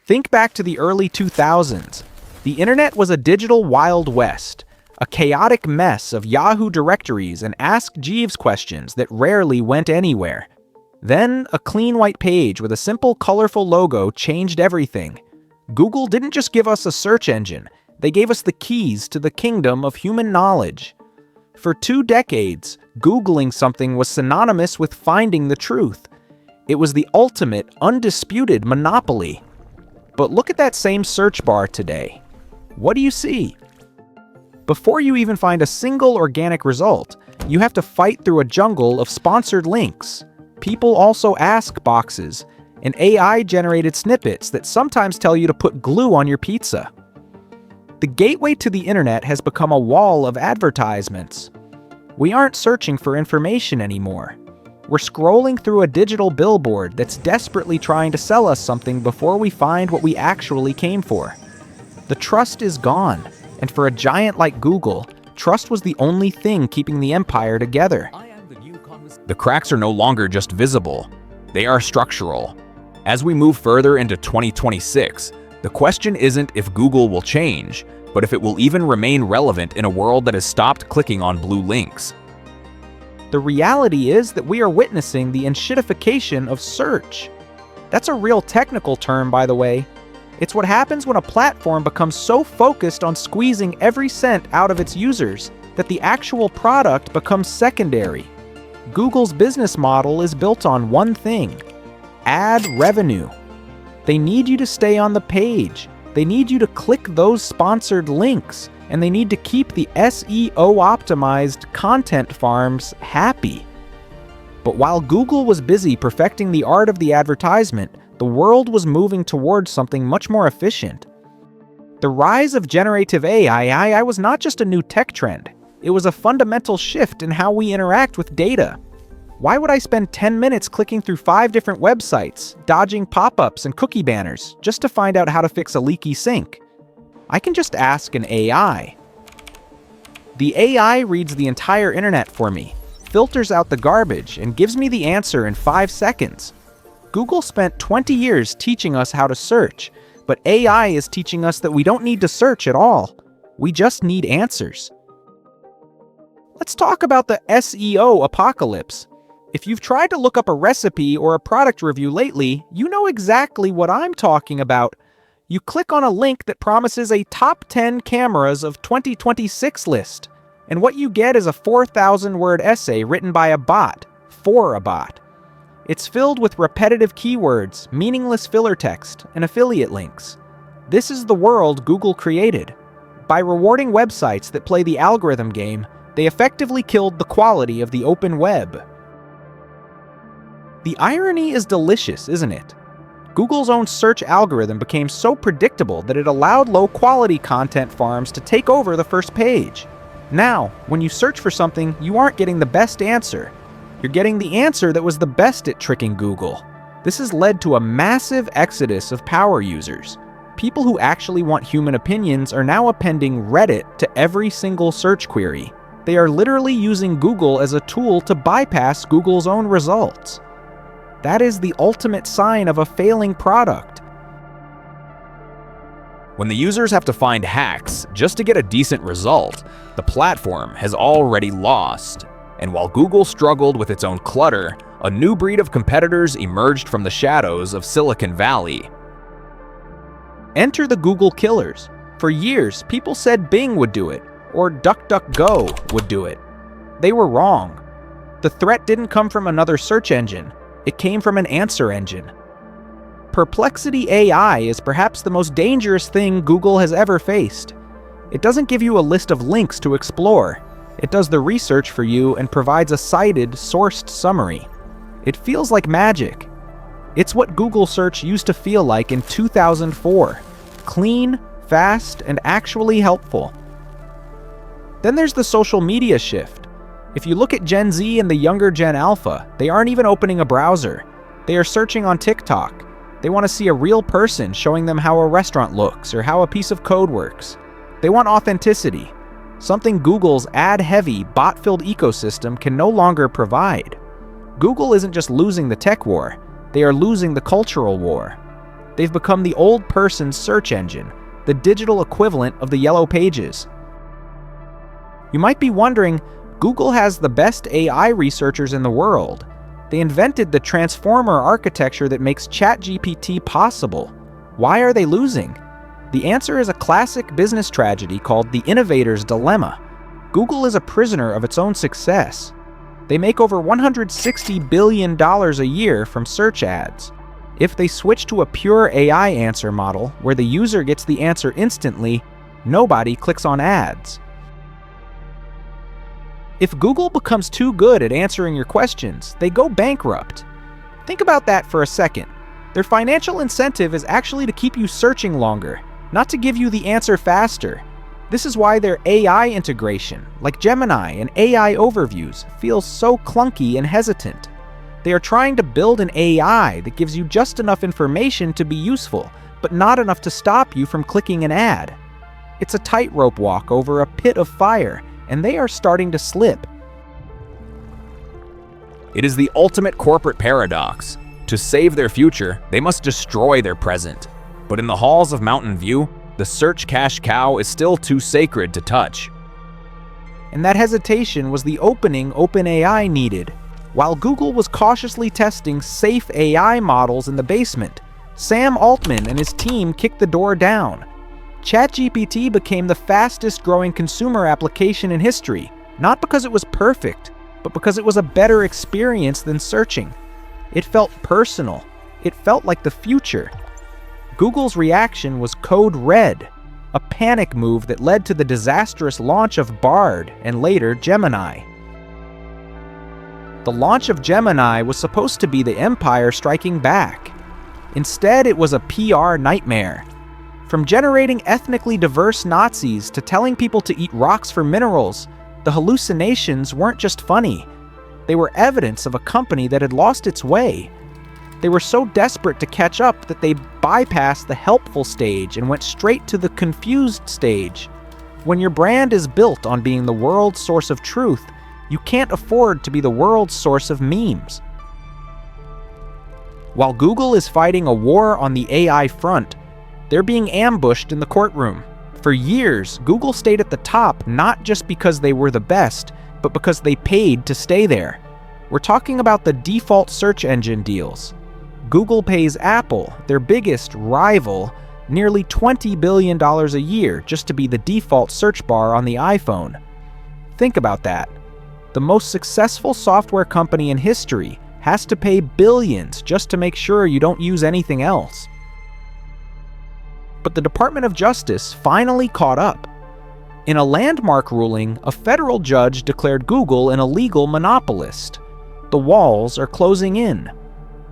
Think back to the early 2000s. The internet was a digital Wild West, a chaotic mess of Yahoo directories and Ask Jeeves questions that rarely went anywhere. Then, a clean white page with a simple, colorful logo changed everything. Google didn't just give us a search engine, they gave us the keys to the kingdom of human knowledge. For 2 decades, Googling something was synonymous with finding the truth. It was the ultimate, undisputed monopoly. But look at that same search bar today. What do you see? Before you even find a single organic result, you have to fight through a jungle of sponsored links, people also ask boxes, and AI-generated snippets that sometimes tell you to put glue on your pizza. The gateway to the internet has become a wall of advertisements. We aren't searching for information anymore. We're scrolling through a digital billboard that's desperately trying to sell us something before we find what we actually came for. The trust is gone, and for a giant like Google, trust was the only thing keeping the empire together. The cracks are no longer just visible, they are structural. As we move further into 2026, the question isn't if Google will change, but if it will even remain relevant in a world that has stopped clicking on blue links. The reality is that we are witnessing the Enshittification of search. That's a real technical term, by the way. It's what happens when a platform becomes so focused on squeezing every cent out of its users that the actual product becomes secondary. Google's business model is built on one thing: ad revenue. They need you to stay on the page. They need you to click those sponsored links, and they need to keep the SEO-optimized content farms happy. But while Google was busy perfecting the art of the advertisement, the world was moving towards something much more efficient. The rise of generative AI was not just a new tech trend. It was a fundamental shift in how we interact with data. Why would I spend 10 minutes clicking through 5 different websites, dodging pop-ups and cookie banners, just to find out how to fix a leaky sink? I can just ask an AI. The AI reads the entire internet for me, filters out the garbage, and gives me the answer in 5 seconds. Google spent 20 years teaching us how to search, but AI is teaching us that we don't need to search at all. We just need answers. Let's talk about the SEO apocalypse. If you've tried to look up a recipe or a product review lately, you know exactly what I'm talking about. You click on a link that promises a top 10 cameras of 2026 list, and what you get is a 4,000-word essay written by a bot, for a bot. It's filled with repetitive keywords, meaningless filler text, and affiliate links. This is the world Google created. By rewarding websites that play the algorithm game, they effectively killed the quality of the open web. The irony is delicious, isn't it? Google's own search algorithm became so predictable that it allowed low-quality content farms to take over the first page. Now, when you search for something, you aren't getting the best answer. You're getting the answer that was the best at tricking Google. This has led to a massive exodus of power users. People who actually want human opinions are now appending Reddit to every single search query. They are literally using Google as a tool to bypass Google's own results. That is the ultimate sign of a failing product. When the users have to find hacks just to get a decent result, the platform has already lost. And while Google struggled with its own clutter, a new breed of competitors emerged from the shadows of Silicon Valley. Enter the Google killers. For years, people said Bing would do it, or DuckDuckGo would do it. They were wrong. The threat didn't come from another search engine. It came from an answer engine. Perplexity AI is perhaps the most dangerous thing Google has ever faced. It doesn't give you a list of links to explore. It does the research for you and provides a cited, sourced summary. It feels like magic. It's what Google search used to feel like in 2004. Clean, fast, and actually helpful. Then there's the social media shift. If you look at Gen Z and the younger Gen Alpha, they aren't even opening a browser. They are searching on TikTok. They want to see a real person showing them how a restaurant looks or how a piece of code works. They want authenticity, something Google's ad-heavy, bot-filled ecosystem can no longer provide. Google isn't just losing the tech war, they are losing the cultural war. They've become the old person's search engine, the digital equivalent of the Yellow Pages. You might be wondering, Google has the best AI researchers in the world. They invented the transformer architecture that makes ChatGPT possible. Why are they losing? The answer is a classic business tragedy called the innovator's dilemma. Google is a prisoner of its own success. They make over $160 billion a year from search ads. If they switch to a pure AI answer model, where the user gets the answer instantly, nobody clicks on ads. If Google becomes too good at answering your questions, they go bankrupt. Think about that for a second. Their financial incentive is actually to keep you searching longer, not to give you the answer faster. This is why their AI integration, like Gemini and AI overviews, feels so clunky and hesitant. They are trying to build an AI that gives you just enough information to be useful, but not enough to stop you from clicking an ad. It's a tightrope walk over a pit of fire, and they are starting to slip. It is the ultimate corporate paradox. To save their future, they must destroy their present. But in the halls of Mountain View, the search cash cow is still too sacred to touch. And that hesitation was the opening OpenAI needed. While Google was cautiously testing safe AI models in the basement, Sam Altman and his team kicked the door down. ChatGPT became the fastest growing consumer application in history, not because it was perfect, but because it was a better experience than searching. It felt personal. It felt like the future. Google's reaction was code red, a panic move that led to the disastrous launch of Bard and later Gemini. The launch of Gemini was supposed to be the empire striking back. Instead, it was a PR nightmare. From generating ethnically diverse Nazis to telling people to eat rocks for minerals, the hallucinations weren't just funny. They were evidence of a company that had lost its way. They were so desperate to catch up that they bypassed the helpful stage and went straight to the confused stage. When your brand is built on being the world's source of truth, you can't afford to be the world's source of memes. While Google is fighting a war on the AI front, they're being ambushed in the courtroom. For years, Google stayed at the top not just because they were the best, but because they paid to stay there. We're talking about the default search engine deals. Google pays Apple, their biggest rival, nearly $20 billion a year just to be the default search bar on the iPhone. Think about that. The most successful software company in history has to pay billions just to make sure you don't use anything else. But the Department of Justice finally caught up. In a landmark ruling, a federal judge declared Google an illegal monopolist. The walls are closing in.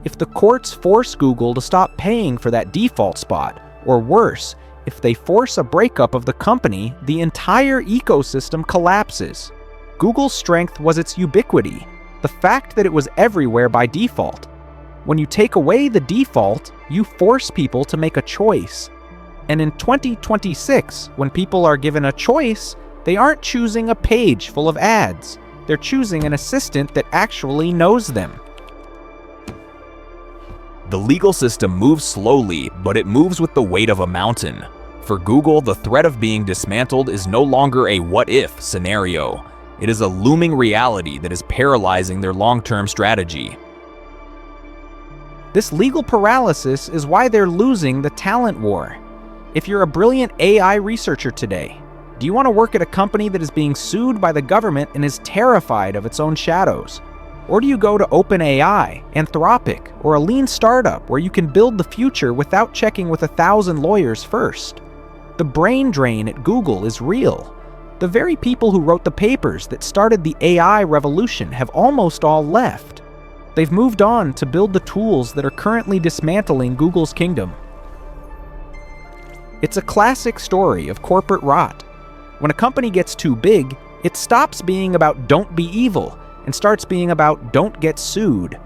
If the courts force Google to stop paying for that default spot, or worse, if they force a breakup of the company, the entire ecosystem collapses. Google's strength was its ubiquity, the fact that it was everywhere by default. When you take away the default, you force people to make a choice. And in 2026, when people are given a choice, they aren't choosing a page full of ads. They're choosing an assistant that actually knows them. The legal system moves slowly, but it moves with the weight of a mountain. For Google, the threat of being dismantled is no longer a what-if scenario. It is a looming reality that is paralyzing their long-term strategy. This legal paralysis is why they're losing the talent war. If you're a brilliant AI researcher today, do you want to work at a company that is being sued by the government and is terrified of its own shadows? Or do you go to OpenAI, Anthropic, or a lean startup where you can build the future without checking with 1,000 lawyers first? The brain drain at Google is real. The very people who wrote the papers that started the AI revolution have almost all left. They've moved on to build the tools that are currently dismantling Google's kingdom. It's a classic story of corporate rot. When a company gets too big, it stops being about don't be evil and starts being about don't get sued.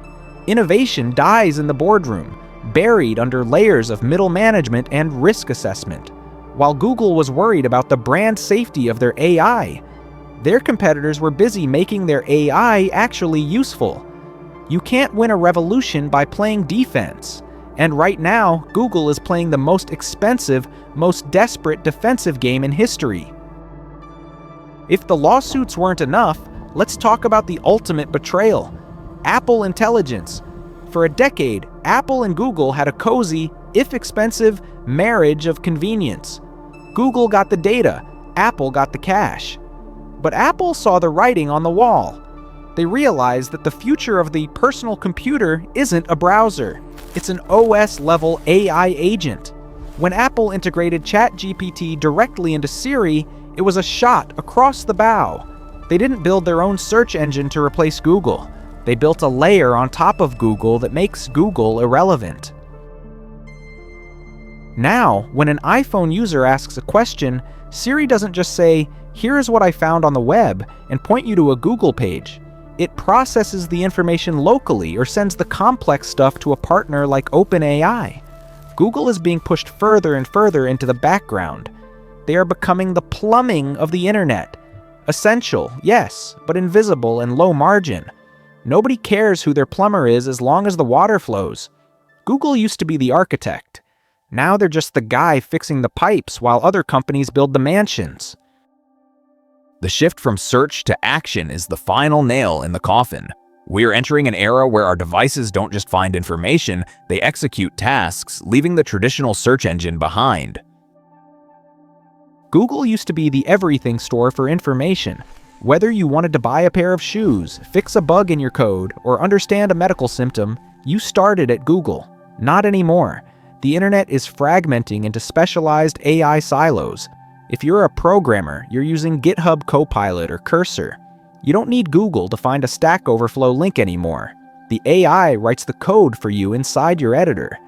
Innovation dies in the boardroom, buried under layers of middle management and risk assessment. While Google was worried about the brand safety of their AI, their competitors were busy making their AI actually useful. You can't win a revolution by playing defense, And right now, Google is playing the most expensive, most desperate defensive game in history. If the lawsuits weren't enough, let's talk about the ultimate betrayal: Apple intelligence. For a decade, Apple and Google had a cozy, if expensive, marriage of convenience. Google got the data, Apple got the cash. But Apple saw the writing on the wall. They realized that the future of the personal computer isn't a browser. It's an OS-level AI agent. When Apple integrated ChatGPT directly into Siri, it was a shot across the bow. They didn't build their own search engine to replace Google. They built a layer on top of Google that makes Google irrelevant. Now, when an iPhone user asks a question, Siri doesn't just say, "Here's what I found on the web," and point you to a Google page. It processes the information locally or sends the complex stuff to a partner like OpenAI. Google is being pushed further and further into the background. They are becoming the plumbing of the internet. Essential, yes, but invisible and low margin. Nobody cares who their plumber is as long as the water flows. Google used to be the architect. Now they're just the guy fixing the pipes while other companies build the mansions. The shift from search to action is the final nail in the coffin. We're entering an era where our devices don't just find information, they execute tasks, leaving the traditional search engine behind. Google used to be the everything store for information. Whether you wanted to buy a pair of shoes, fix a bug in your code, or understand a medical symptom, you started at Google. Not anymore. The internet is fragmenting into specialized AI silos. If you're a programmer, you're using GitHub Copilot or Cursor. You don't need Google to find a Stack Overflow link anymore. The AI writes the code for you inside your editor.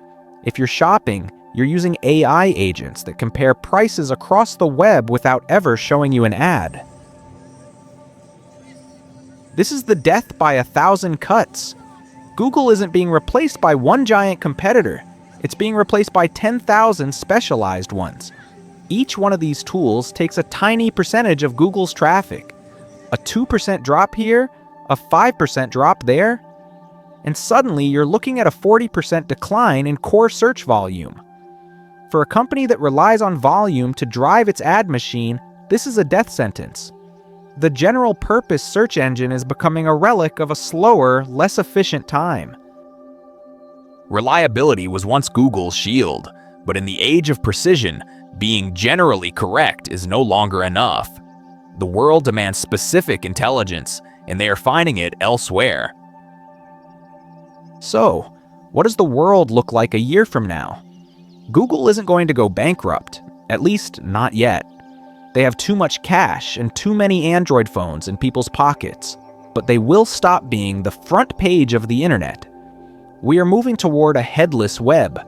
If you're shopping, you're using AI agents that compare prices across the web without ever showing you an ad. This is the death by 1,000 cuts. Google isn't being replaced by one giant competitor. It's being replaced by 10,000 specialized ones. Each one of these tools takes a tiny percentage of Google's traffic. A 2% drop here, a 5% drop there, and suddenly you're looking at a 40% decline in core search volume. For a company that relies on volume to drive its ad machine, this is a death sentence. The general purpose search engine is becoming a relic of a slower, less efficient time. Reliability was once Google's shield, but in the age of precision, being generally correct is no longer enough. The world demands specific intelligence, and they are finding it elsewhere. So, what does the world look like a year from now? Google isn't going to go bankrupt, at least not yet. They have too much cash and too many Android phones in people's pockets, but they will stop being the front page of the internet. We are moving toward a headless web,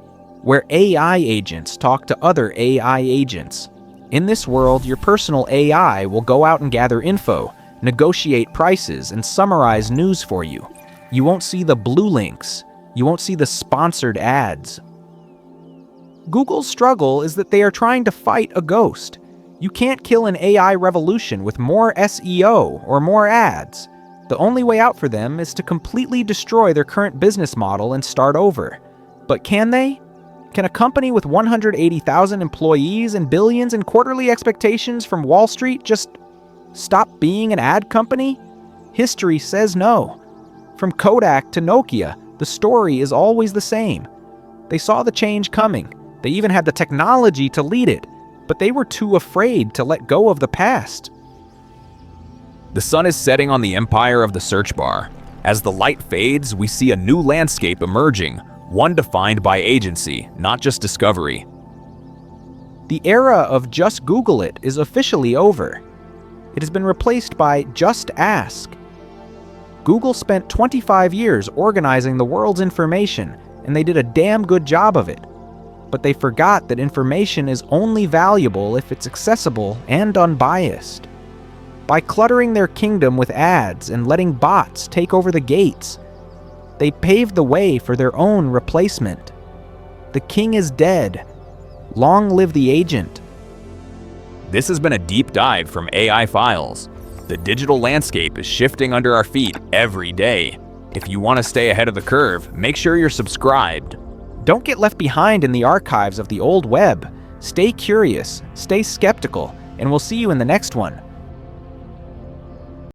where AI agents talk to other AI agents. In this world, your personal AI will go out and gather info, negotiate prices, and summarize news for you. You won't see the blue links. You won't see the sponsored ads. Google's struggle is that they are trying to fight a ghost. You can't kill an AI revolution with more SEO or more ads. The only way out for them is to completely destroy their current business model and start over. But can they? Can a company with 180,000 employees and billions in quarterly expectations from Wall Street just stop being an ad company? History says no. From Kodak to Nokia, the story is always the same. They saw the change coming. They even had the technology to lead it, but they were too afraid to let go of the past. The sun is setting on the empire of the search bar. As the light fades, we see a new landscape emerging, one defined by agency, not just discovery. The era of just Google it is officially over. It has been replaced by just ask. Google spent 25 years organizing the world's information, and they did a damn good job of it. But they forgot that information is only valuable if it's accessible and unbiased. By cluttering their kingdom with ads and letting bots take over the gates, they paved the way for their own replacement. The king is dead. Long live the agent. This has been a deep dive from AI Files. The digital landscape is shifting under our feet every day. If you want to stay ahead of the curve, make sure you're subscribed. Don't get left behind in the archives of the old web. Stay curious, stay skeptical, and we'll see you in the next one.